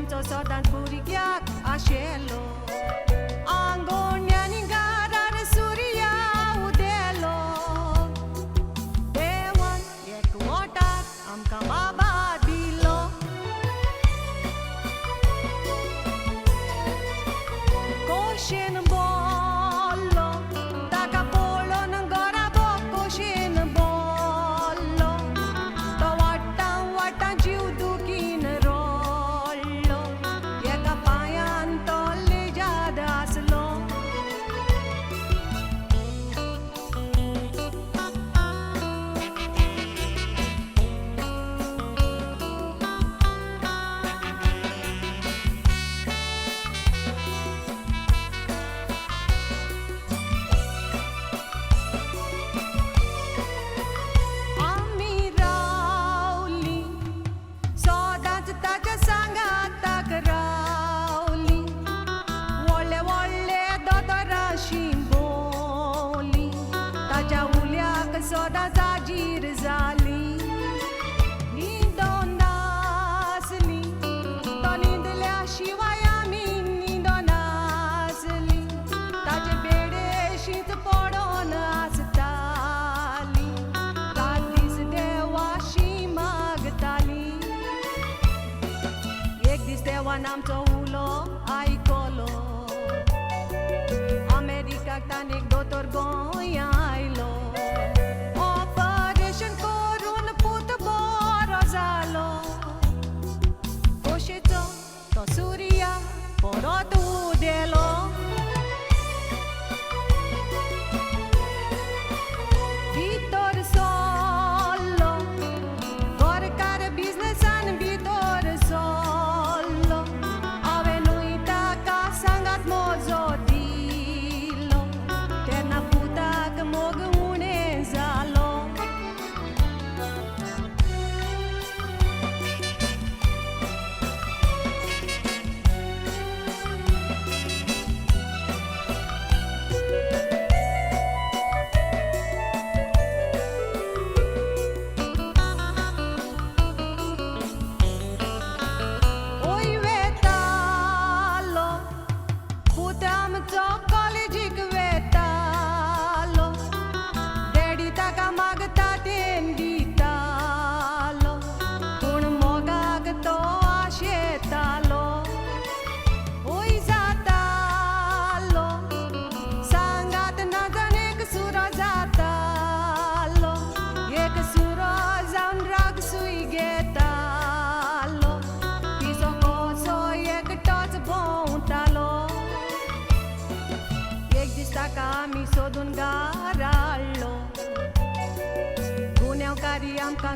आमचो सदांच भुरग्याक आशेलो आंगोण्यानी घरार सुर्या उदेलो देवान एकवटाक आमकां बाबा दिलो कोशेन बोल्लो ताका पळोवन घरा कोशेन बोल्लो तो वाट्टां वाट्टां जीव दुखीन रोळ्ळो एका पांयान तो लेजाद आसलो आमी रावलीं सदांच ताच्या सांगाताक रावलीं व्हडले व्हडले दोतोरांशी भोंवलीं ताच्या उल्याक सदां जाजीर जालीं न्हिदोन नासलीं तो न्हिदल्या शिवाय आमी न्हिदोनासलीं ताचे बेडेशींच पडोन आसतालीं रात दीस देवाशी मागतालीं एक दीस देवान आमचो उलो आयकलो अमेरिकाक तान एक दोतोर गोंया आयलो ऑपरेशन करून पूत बरो जालो खोशेचो तो सुर्या परत उदेलो भितर सरलो गोरकार बिझनेसान भितर सरलो हांवेनूय ताका सांगात म्हजो दिलो तेन्ना पुताक मोग उणें जालो ओय वेतालो पूत आमचो कॉलेजीक वेतालो डॅडी ताका मागता तें दितालो पूण मोगाक तो आशेतालो ओय जातालो सांगात नजन एक सुरो जातालो एक सुरो जावन रागसूय घेतालो तिचो कसो एकटोच भोंवतालो एक दीस ताका आमी सोदून घरा हाडलो गुन्यांवकारी आमकां